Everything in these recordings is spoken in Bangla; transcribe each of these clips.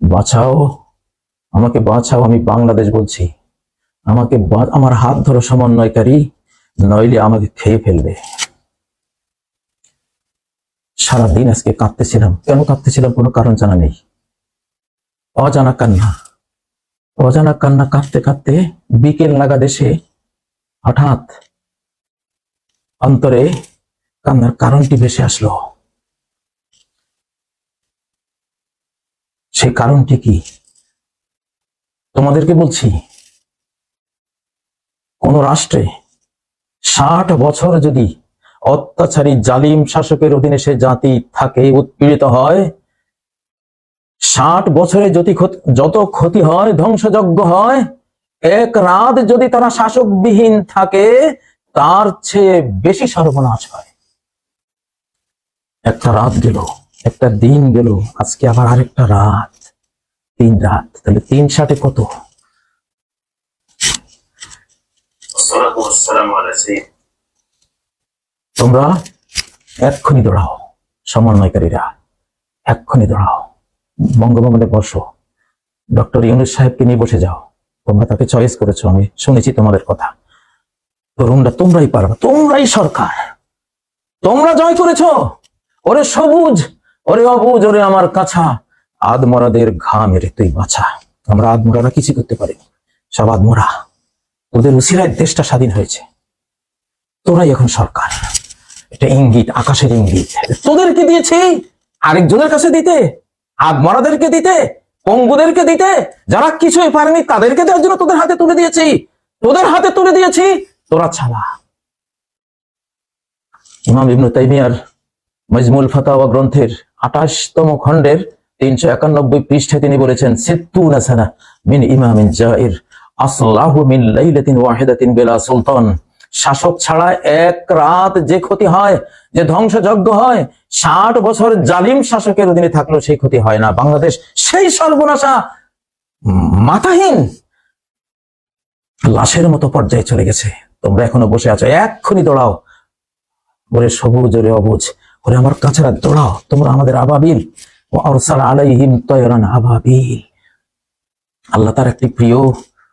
বাঁচাও, আমাকে বাঁচাও, আমি বাংলাদেশ বলছি। আমাকে আমার হাত ধরো সমন্বয়কারী, নইলে আমাকে খেয়ে ফেলবে। সারাদিন আজকে কাঁদতেছিলাম। কেন কাঁদতেছিলাম কোনো কারণ জানা নেই। অজানা কান্না, অজানা কান্না। কাঁদতে কাঁদতে বিকেল নাগাদ এসে হঠাৎ অন্তরে কান্নার কারণটি ভেসে আসলো। সেই কারণটি কি তোমাদেরকে বলছি। কোন রাষ্ট্রে 60 বছর যদি অত্যাচারী জালিম শাসকের অধীনে সে জাতি থাকে, উৎপীড়িত হয়, 60 বছরে যত ক্ষতি হয়, ধ্বংসযজ্ঞ হয়, এক রাত যদি তারা শাসকবিহীন থাকে, তার চেয়ে বেশি সর্বনাশ হয়। একটা রাত গেল, একটা দিন গেল, আজকে আবার আরেকটা রাত, 3 রাত, তাহলে 3/60 কত? তোমরা এক্ষুনি দৌড়াও, সমন্বয়কারীরা এক্ষুনি দৌড়াও, বঙ্গভবনে বসো, ডক্টর ইউনূস সাহেবকে নিয়ে বসে যাও। তোমরা তাকে চয়েস করেছো, আমি শুনেছি তোমাদের কথা। তরুণরা তোমরাই পারবে, তোমরাই সরকার, তোমরা জয় করেছো। ওরে সবুজ, ওরে অবুজ, ওরে আমার কাছা, আদমরাদের ঘা মেরে তুই বাঁচা। আমরা আদমরারা কিছু করতে পারিনি, সব আদমরা। তোদের উসিলায় দেশটা স্বাধীন হয়েছে, তোরাই এখন সরকার। এটা ইঙ্গিত, আকাশের ইঙ্গিত। তোদেরকে দিয়েছি আরেকজনের কাছে দিতে, আদমরাদেরকে দিতে, পঙ্গুদেরকে দিতে, যারা কিছুই পারেনি তাদেরকে দেওয়ার জন্য তোদের হাতে তুলে দিয়েছি, তোদের হাতে তুলে দিয়েছি। তোরা ছাড়া ইমাম ইবনে তাইমিয়ার মাজমুল ফাতাওয়া গ্রন্থের 28তম খণ্ডের 391 পৃষ্ঠায় তিনি বলেছেন, সিত্তুনা সানা মিন ইমামিন জাইর আসলাহু মিন লাইলাতিন ওয়াহিদাতিন বিলা সুলতান। শাসক ছাড়া এক রাত যে ক্ষতি হয়, যে ধ্বংসযজ্ঞ হয়, 60 বছর জালিম শাসকের অধীনে থাকলেও সেই ক্ষতি হয় না। বাংলাদেশ সেই সর্বনাশা, মাথাহীন লাশের মতো পর্যায়ে চলে গেছে। তোমরা এখনো বসে আছো, এক্ষুনি দৌড়াও। ওরে সবুজ, ওরে অবুজ, ওরে আমার কাছেরা, দৌড়াও। তোমরা আমাদের আবাবিল, ওয়া আরসালা আলাইহিম তায়রান আবাবিল। আল্লাহ তার একটি প্রিয়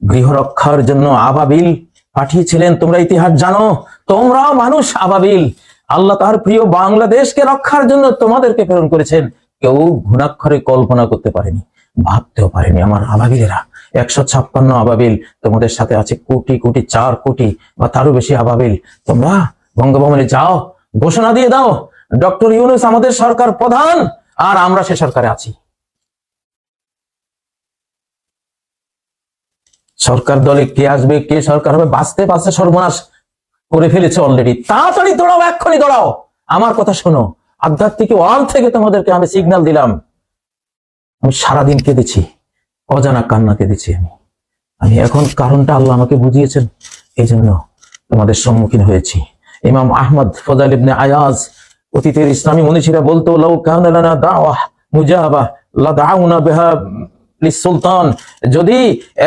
গৃহ রক্ষার জন্য আবাবিল পাঠিয়েছিলেন। তোমরা ইতিহাস জানো, তোমরাও মানুষ আবাবিল। আল্লাহ তার প্রিয় বাংলাদেশকে রক্ষার জন্য তোমাদেরকে প্রেরণ করেছেন। কেউ ঘুণাক্ষরে কল্পনা করতে পারেনি, ভাবতেও পারেনি। আমার আবাবিলেরা 156 আবাবিল, তোমাদের সাথে আছে কোটি কোটি, 4 কোটি বা তারও বেশি আবাবিল। তোমরা বঙ্গভবনে যাও, ঘোষণা দিয়ে দাও, ডক্টর ইউনূস আমাদের সরকার প্রধান, আর আমরা সে সরকারে আছি। সরকার দলে কে আসবে, কে সরকার হবে, বাঁচতে বাঁচতে সর্বনাশ করে ফেলেছে অলরেডি। তাড়াতাড়ি দৌড়াও, এক্ষুনি দৌড়াও। আমার কথা শোনো, আধ্যাত্মিক ওয়াল থেকে তোমাদেরকে আমি সিগন্যাল দিলাম। আমি সারাদিন কেঁদেছি, অজানা কান্না কেঁদেছি। আমি এখন কারণটা আল্লাহ আমাকে বুঝিয়েছেন, এই জন্য তোমাদের সম্মুখীন হয়েছি। ইমাম আহমদ ফজাল ইবনে আয়াজ, অতীতের ইসলামী মনীষীরা বলতো, লাউ কানা লানা দাওয়াহ মুজাবা লা দাউনা বিহা লিসুলতান। যদি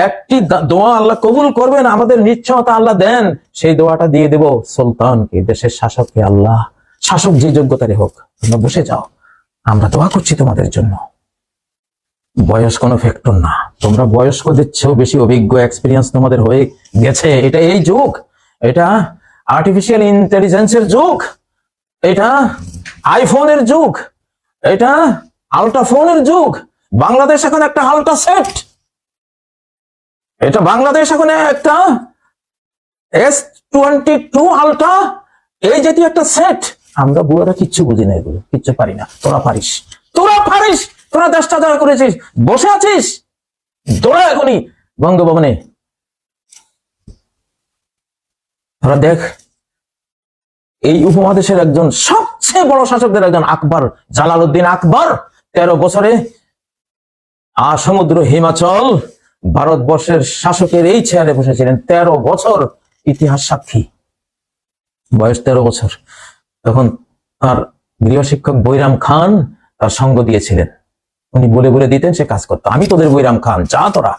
একটি দোয়া আল্লাহ কবুল করবেন, আমাদের নিশ্চয়তা আল্লাহ দেন, সেই দোয়াটা দিয়ে দেব সুলতানকে, দেশের শাসককে। আল্লাহ শাসক যে যোগ্যতারই হোক, তোমরা বসে যাও, আমরা দোয়া করছি তোমাদের জন্য। বয়স কোনো ফ্যাক্টর না, তোমরা বয়স্কদের চেয়েও বেশি অভিজ্ঞ, এক্সপিরিয়েন্স তোমাদের হয়ে গেছে। এটা এই যুগ, এটা আর্টিফিশিয়াল ইন্টেলিজেন্সের যুগ, এটা আইফোনের যুগ, এটা আল্ট্রাফোনের যুগ। বাংলাদেশ এখন একটা আল্ট্রা সেট, এটা বাংলাদেশ এখন একটা S22 আল্ট্রা, এই জাতীয় একটা সেট। আমরা বুড়ারা কিচ্ছু বুঝি না, এগুলো কিচ্ছু পারি না। তোরা পারিস, তোরা পারিস, তোরা দেশটা দয়া করেছিস, বসে আছিস, দৌড়া এখনই বঙ্গভবনে। তোরা দেখ, এই উপমহাদেশের একজন সবচেয়ে বড় শাসকদের একজন আকবর, জালালউদ্দিন আকবর, 13 বছরে সমুদ্র হিমাচল ভারতবর্ষের শাসকের এই চেয়ারে বসেছিলেন। 13 বছর, ইতিহাস সাক্ষী। বয়স 13 বছর। তখন তার গৃহশিক্ষক বৈরাম খান তার সঙ্গ দিয়েছিলেন। উনি বলে বলে দিতেন, সে কাজ করতো। আমি তোদের বৈরাম খান, যা তোরা,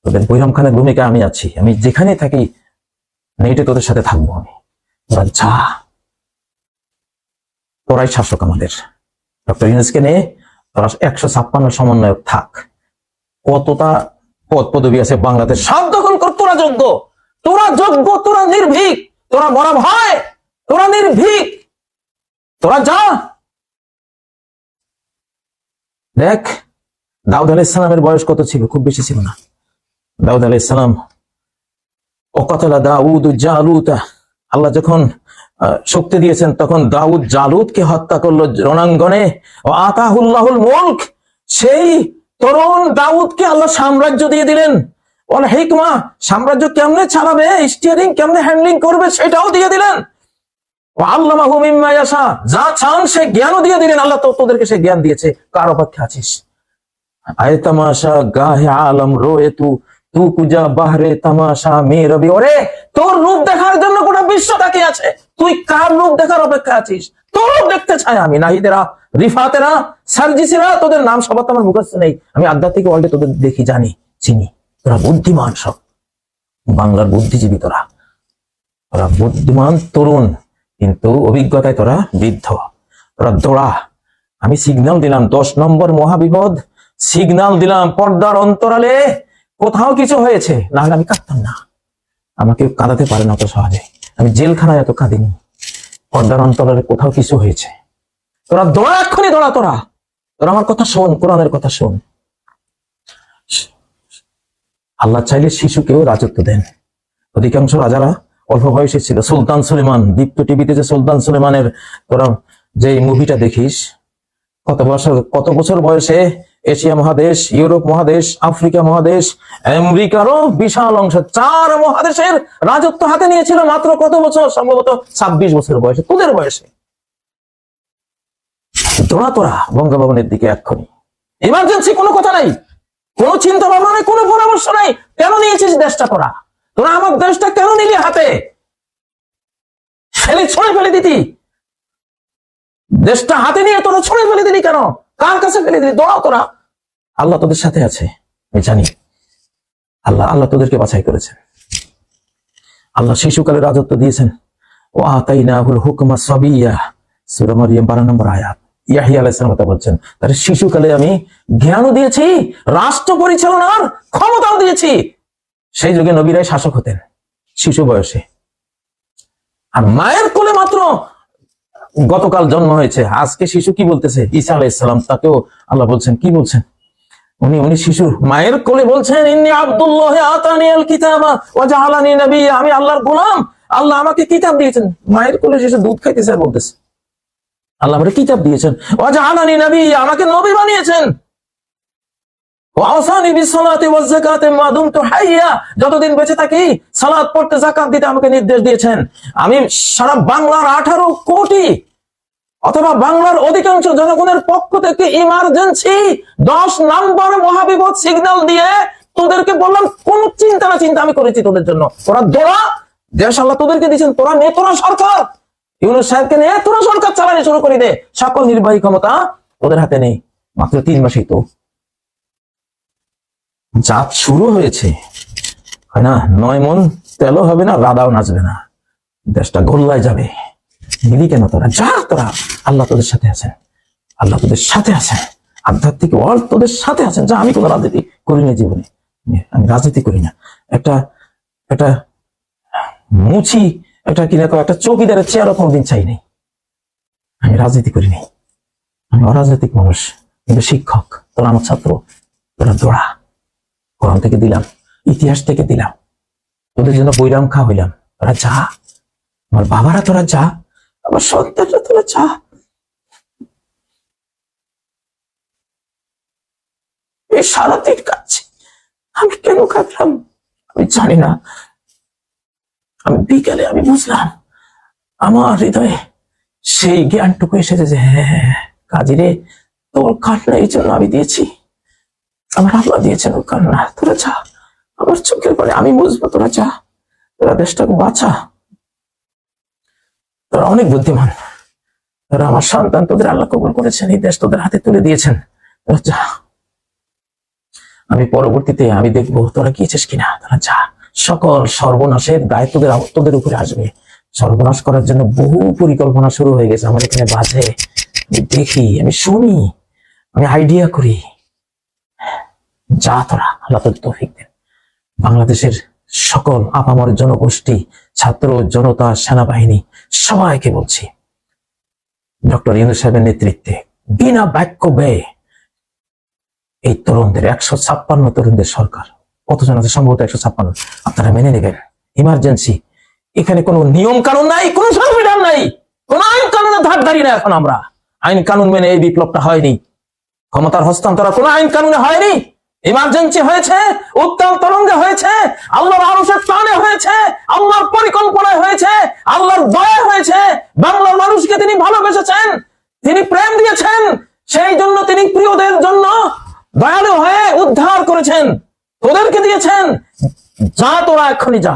তোদের বৈরাম খানের ভূমিকা আমি আছি, আমি যেখানে থাকি নেটে তোদের সাথে থাকবো আমি, তোরা যা, তোরাই শাসক আমাদের। ডক্টর ইউনূসকে নিয়ে তোরা 156 সমন্বয়ক থাক, কতটা পদ পদবি আছে বাংলাদেশ সব দখল কর। তোরা যোগ্য, তোরা যোগ্য, তোরা নির্ভীক, তোরা মরা ভয়, তোরা নির্ভীক, তোরা যা। দেখ দাউদ আলাইহিস সালামের বয়স কত ছিল? খুব বেশি ছিল না। দাউদ আলাইহিস সালাম ওয়াকাতালা দাউদ জালুতা, আল্লাহ যখন শক্তি দিয়েছেন তখন দাউদ জালুতকে হত্যা করলো রণাঙ্গনে। ও আতাহুল্লাহুল মুলক, সেই তরুণ দাউদকে আল্লাহ সাম্রাজ্য দিয়ে দিলেন। ওয়াল হিকমা, সাম্রাজ্য কেমনে চালাবে, স্টিয়ারিং কেমনে হ্যান্ডলিং করবে সেটাও দিয়ে দিলেন। ও আল্লামাহু মিম্মা ইয়াশা, যা চান সে জ্ঞানও দিয়ে দিলেন। আল্লাহ তো তোদেরকে সে জ্ঞান দিয়েছে, কার অপেক্ষা আছিস? আয়ে তামাশা গাহে আলম রোয়ে তু কুজা বাহরে তামাশা মে রবি, ওরে তোর রূপ দেখার জন্য গোটা বিশ্ব তাকিয়ে আছে, তুই কার রূপ দেখার অপেক্ষা আছিস? তোর রূপ দেখতে চাই আমি। নাহিদেরা, রিফাতেরা, সার্জিসেরা, তোদের নাম সবার তো আমার মুখস্থ নেই, আমি আধ্যাত্মিক ওয়ার্ল্ডে তোদের দেখি, জানি, চিনি। তোরা বুদ্ধিমান, সব বাংলার বুদ্ধিজীবী, তোরা বুদ্ধিমান তরুণ, কিন্তু অভিজ্ঞতায় তোরা বৃদ্ধ, তোরা দৌড়া। আমি সিগন্যাল দিলাম 10 নম্বর মহাবিপদ, সিগন্যাল দিলাম পর্দার অন্তরালে কোথাও কিছু হয়েছে, না হলে আমি কাঁদতাম না। আমাকে কাঁদাতে পারে না অত সহজে, আমি জেলখানায় এত কাঁদিনি। পর্দার অন্তরালে কোথাও কিছু হয়েছে, তোরা দৌড়া, এক্ষুনি দৌড়া। তোরা আমার কথা শোন, কোরআনের কথা শোন। আল্লাহ চাইলে শিশুকেও রাজত্ব দেন। অধিকাংশ রাজারা অল্প বয়সে ছিল। সুলতান সুলেমান, দীপ্ত টিভিতে যে সুলতান সুলেমানের তোরা যে মুভিটা দেখিস, কত বছর বয়সে এশিয়া মহাদেশ, ইউরোপ মহাদেশ, আফ্রিকা মহাদেশ, আমেরিকারও বিশাল অংশ, 4 মহাদেশের রাজত্ব হাতে নিয়েছিল মাত্র কত বছর? সম্ভবত 26 বছর বয়সে, তোদের বয়সে। তোরা বঙ্গভবনের দিকে এক্ষুনি। ইমার্জেন্সি, কোনো কথা নাই, কোনো চিন্তা ভাবনা নেই, কোনো পরামর্শ নাই। কেন নিয়েছিস দেশটা? তোরা আমার দেশটা কেন নিলি হাতে? ছড়ে ফেলে দিতি দেশটা, হাতে নিয়ে তোরা ছড়ে ফেলে দিলি কেন? কার কাছে ফেলে দিলি? দৌড়াও তোরা, আল্লাহ তোদের সাথে আছে, আমি জানি। আল্লাহ তোদেরকে বাছাই করেছেন। আল্লাহ শিশুকালে রাজত্ব দিয়েছেন। ও আতাইনাহুল হুকমা সাবিয়্যা, সূরা মারইয়াম 12 নম্বর আয়াত। ইয়াহইয়া আলাইহিস সালাম কথা বলছেন, তার শিশুকালে আমি জ্ঞানও দিয়েছি, রাষ্ট্র পরিচালনার ক্ষমতাও দিয়েছি। সেই যুগে নবীরাই শাসক হতেন শিশু বয়সে, আর মায়ের কোলে মাত্র গতকাল জন্ম হয়েছে। আজকে শিশু কি বলতেছে? ঈসা আলাইহিস সালাম, তাকেও আল্লাহ বলছেন, কি বলছেন? উনি শিশু মায়ের কোলে বলছেন, ইন্নী আব্দুল্লাহ আতানিয়াল কিতাবা ওয়া জাআলানি নাবিয়্যা, আমি আল্লাহর গোলাম, আল্লাহ আমাকে কিতাব দিয়েছেন। মায়ের কোলে শিশু দুধ খাইতেছে আর বলতেছে আল্লাহ আমাকে কিতাব দিয়েছেন, ওয়া জাআলানি নাবিয়্যা, আমাকে নবী বানিয়েছেন, ওয়া আওসানি বিসসালাতি ওয়াজ যাকাতি মা দুমতু হাইয়্যা, যতদিন বেঁচে থাকি সালাত পড়তে, যাকাত দিতে আমাকে নির্দেশ দিয়েছেন। আমি সারা বাংলার 18 কোটি অথবা বাংলার অধিকাংশ জনগণের পক্ষ থেকে ইমার্জেন্সি 10 নম্বর মহাবিপদ সিগন্যাল দিয়ে তোদেরকে বললাম, কোন চিন্তা না চিন্তা আমি করেছি তোদের জন্য। তোরা দৌড়া, দেশ আল্লাহ তোদেরকে দিয়েছেন, তোরা নে, তোরা সরকার, ইউনূস সাহেবকে নিয়ে তোরা সরকার চালানো শুরু করে দে। সকল নির্বাহী ক্ষমতা ওদের হাতে নেই, মাত্র 3 মাসেই তো জাত শুরু হয়েছে, হয় না? 9 মন তেলও হবে না, রাদাও নাচবে না, দেশটা গোল্লায় যাবে। মিলি কেন? তোরা যা, তোরা, আল্লাহ তোদের সাথে আছেন, আল্লাহ তোদের সাথে আছেন, আধ্যাত্মিক ওয়ার্ল্ড তোদের সাথে আছেন। যা, আমি কোনো রাজনীতি করি না জীবনে, আমি রাজনীতি করি না। একটা মুচি, একটা চৌকিদারের চেয়ারও কোনোদিন চাই নাই। আমি রাজনীতি করি নাই, আমি অরাজনৈতিক মানুষ, কিন্তু শিক্ষক। তোরা আমার ছাত্র, তোরা দৌড়া। কোরআন থেকে দিলাম, ইতিহাস থেকে দিলাম, তোদের জন্য বৈরাম খা হইলাম। তোরা যা, আমার বাবারা তোরা যা, আমার সন্তানরা তোরা যা। এই সারাদিন কাছে আমি কেন কাঁদলাম আমি জানি না। আমি বিকেলে আমি বুঝলাম, আমার হৃদয়ে সেই জ্ঞানটুকু এসেছে যে হ্যাঁ কাজী রে, তোর কান্না এই জন্য আমি দিয়েছি, আমার আল্লাহ দিয়েছেন ওর কান্না। তোরা যা, আমার চোখের পরে আমি বুঝবো, তোরা যা, তোরা দেশটাকে বাঁচা। তোরা অনেক বুদ্ধিমান, তোরা আমার সন্তান, তোদের আল্লাহ কবুল করেছেন, এই দেশ তোদের হাতে তুলে দিয়েছেন। তোরা যা, আমি পরবর্তীতে আমি দেখবো তোরা গিয়েছিস কিনা। তোরা যা, সকল সর্বনাশের দায় তোদের উপরে আসবে। সর্বনাশ করার জন্য বহু পরিকল্পনা শুরু হয়ে গেছে আমার এখানে বাজে, আমি দেখি, আমি শুনি, আমি আইডিয়া করি। যা তোরা, আল্লাহ তোর তৌফিক দেন। বাংলাদেশের সকল আপামর জনগোষ্ঠী, ছাত্র জনতা, সেনাবাহিনী সবাইকে বলছি, ডক্টর ইউনূস সাহেবের নেতৃত্বে বিনা বাক্য ব্যয়ে এই তরুণদের 156 তরুণদের সরকার, কতজন আছে? সম্ভবত 156। আপনারা মেনে নেবেন। ইমার্জেন্সি, এখানে কোনো নিয়ম কানুন নাই, কোনো সংবিধান নাই, কোন আইন কানুনের ধার ধারি না। এখন আমরা আইন কানুন মেনে এই বিপ্লবটা হয়নি, ক্ষমতার হস্তান্তর কোন আইন কানুনে হয়নি। ইমার্জেন্সি হয়েছে, উত্তাল তরঙ্গে হয়েছে, আল্লাহর আরশের টানে হয়েছে, আল্লাহর পরিকল্পনায় হয়েছে, আল্লাহর দয়া হয়েছে। বাংলার মানুষকে তিনি ভালোবেসেছেন, তিনি প্রেম দিয়েছেন, সেই জন্য তিনি প্রিয়দের জন্য দয়ালু হয়ে উদ্ধার করেছেন, তোদেরকে দিয়েছেন। যা তোরা এক্ষুনি যা,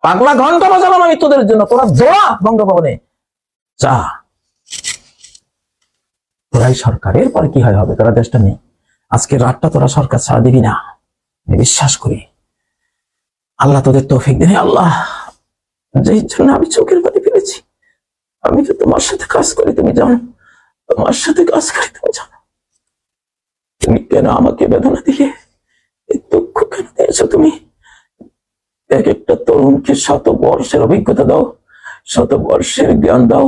পাগলা ঘন্টা বাজালাম আমি তোদের জন্য, তোরা দৌড়া বঙ্গভবনে যা। তোরাই সরকার, এরপরে কি হয় হবে, তোরা দেশটা নেই। আজকে রাতটা তোরা সরকার ছাড়া দিবি না, আমি বিশ্বাস করি। আল্লাহ তোদের তৌফিক দেন। আল্লাহ, যেই জন্য আমি চোখের পানি ফেলেছি, আমি তো তোমার সাথে কাজ করি, তুমি জানো, তোমার সাথে কাজ করি, তুমি জানো। তুমি কেন আমাকে বেদনা দিলে, এই দুঃখ কেন দিয়েছো তুমি? এক একটা তরুণকে 100 বর্ষের অভিজ্ঞতা দাও, 100 বর্ষের জ্ঞান দাও।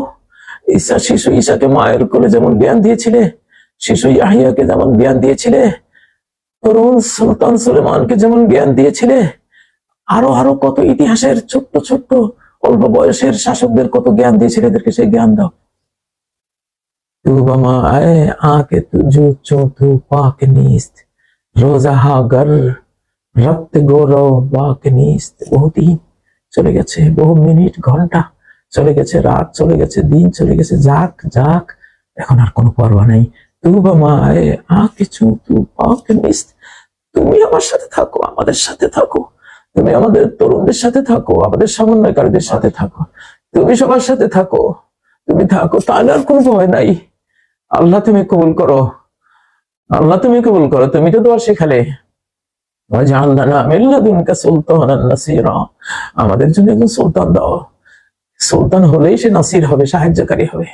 শিশু ঈসাকে মায়ের কোলে যেমন জ্ঞান দিয়েছিলে, শিশু ইয়াহিয়াকে যেমন জ্ঞান দিয়েছিলে, তরুণ সুলতান সুলেমানকে যেমন জ্ঞান দিয়েছিলে, আরো আরো কত ইতিহাসের ছোট্ট ছোট্ট অল্প বয়সের শাসকদের কত জ্ঞান দিয়েছিলে, এদেরকে সেই জ্ঞান দাও। তু বামা আয়ে আকে তুজু চোথু পাক নিস্ত রোজাহা গর রক্ত গৌরব বাক নিস্ত। বহুদিন চলে গেছে, বহু মিনিট ঘন্টা চলে গেছে, রাত চলে গেছে, দিন চলে গেছে, যাক যাক, এখন আর কোনো পরোয়া নেই। তু বামা আয়ে আকে চোথু পাক নিস্ত। তুমি আমার সাথে থাকো, আমাদের সাথে থাকো, তুমি আমাদের তরুণদের সাথে থাকো, আমাদের সমন্বয়কারীদের সাথে থাকো, তুমি সবার সাথে থাকো, তুমি থাকো, তাহলে আর কোনো ভয় নাই। আল্লাহ তুমি কবুল করো, আল্লাহ তুমি কবুল করো। তুমি তো দোয়া শেখালে, আমাদের জন্য একজন সুলতান দাও। সুলতান হলেই সে নাসির হবে, সাহায্যকারী হবে।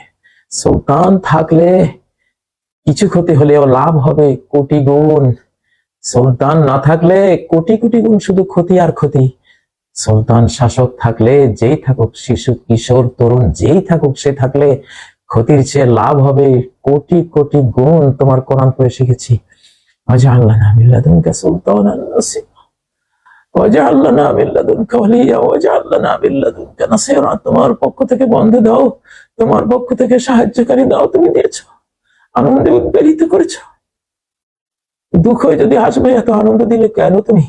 সুলতান থাকলে কিছু ক্ষতি হলেও লাভ হবে কোটি গুণ, সুলতান না থাকলে কোটি কোটি গুণ শুধু ক্ষতি আর ক্ষতি। সুলতান শাসক থাকলে, যেই থাকুক, শিশু কিশোর তরুণ যেই থাকুক, সে থাকলে ক্ষতির চেয়ে লাভ হবে কোটি কোটি গুণ। তোমার কোরআন পড়ে শিখেছি, ওয়াজআলনা মিন লাদুনকা সুলতানান নাসিরা, ওয়াজআলনা মিন লাদুনকা ওয়ালিয়্যা, ওয়াজআলনা মিন লাদুনকা নাসিরা। তোমার পক্ষ থেকে বন্ধু দাও, তোমার পক্ষ থেকে সাহায্যকারী দাও। তুমি দিয়েছো, আনন্দে উদ্বেলিত করেছো। দুঃখ যদি হাসবে, এত আনন্দ দিলে কেন তুমি?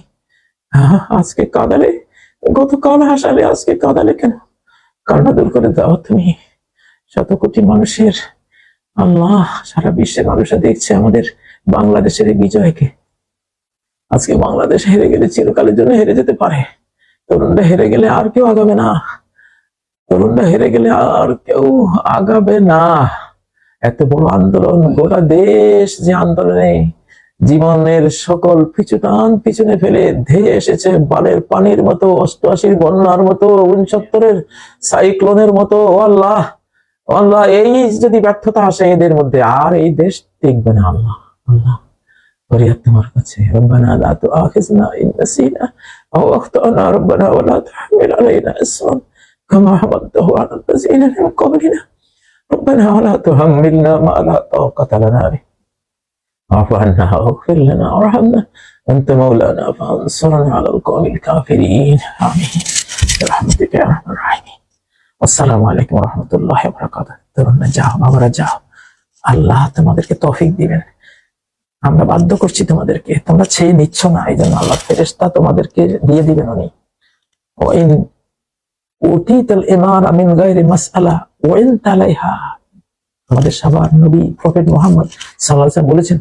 আজকে কাঁদালে, গতকাল হাসালে, আজকে কাঁদালে কেন? কান্না দূর করে দাও তুমি। 100 কোটি মানুষের, আল্লাহ, সারা বিশ্বের মানুষরা দেখছে আমাদের বাংলাদেশের এই বিজয়কে। আজকে বাংলাদেশ হেরে গেলে চিরকালের জন্য হেরে যেতে পারে। তরুণরা হেরে গেলে আর কেউ আগাবে না, তরুণরা হেরে গেলে আর কেউ আগাবে না। এত বড় আন্দোলন, গোটা দেশ যে আন্দোলনে জীবনের সকল পিছুটান পিছনে ফেলে ধেয়ে এসেছে, বানের পানির মতো, 88 বন্যার মতো, 69 সাইক্লোনের মতো। আল্লাহ, আল্লাহ, এই যদি ব্যর্থতা আসে এদের মধ্যে, আর এই দেশ টিকবে না। আল্লাহ, আল্লাহ, ফরিয়াদ তোমার কাছে। রব্বানা লা তুআখিযনা ইন নাসিনা আও আখতানা, রব্বানা ওয়া লা তাহমিল আলাইনা ইসরান কামা হামালতাহু আলা আল্লাযিনা মিন ক্বাবলিনা, রব্বানা ওয়া লা তুহাম্মিলনা মা লা তাকাতা লানা বিহি, واعف عنا واغفر لنا وارحمنا أنت مولانا فانصرنا على القوم الكافرين آمين برحمتك يا أرحم الراحمين। والسلام عليكم ورحمة الله وبركاته। তরুণরা যাও, বাবারা যাও, আল্লাহ তোমাদেরকে তৌফিক দিবেন। আমরা বাধ্য করছি তোমাদেরকে, তোমরা চেয়ে নিচ্ছ না, এই জন্য আল্লাহ ফেরেশতা তোমাদেরকে দিয়ে দিবেন উনি। ওয়াইন উতিতাল ইমারা মিন গায়রি মাসআলা ওয়াইন তালাইহা। আমাদের সবার নবী প্রফেট মুহাম্মদ সাল্লাল্লাহু আলাইহি ওয়াসাল্লাম বলেছেন,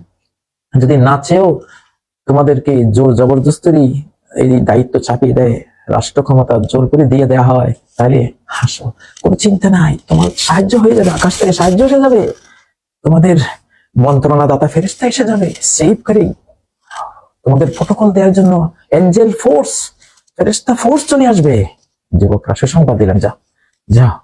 যদি না চেয়েও তোমাদেরকে জোর জবরদস্তি এই দায়িত্ব চাপিয়ে দেয়, রাষ্ট্র ক্ষমতা জোর করে দিয়ে দেওয়া হয়, তাহলে হাসো, কোনো চিন্তা নাই, তোমার সাহায্য হয়ে যাবে, আকাশ থেকে সাহায্য এসে যাবে, তোমাদের মন্ত্রণাদাতা ফেরেশতা এসে যাবে, সেভ করে তোমাদের প্রটোকল দেওয়ার জন্য এঞ্জেল ফোর্স, ফেরেশতা ফোর্স চলে আসবে। যুবকরা সুসংবাদ দিলাম, যাও যাও।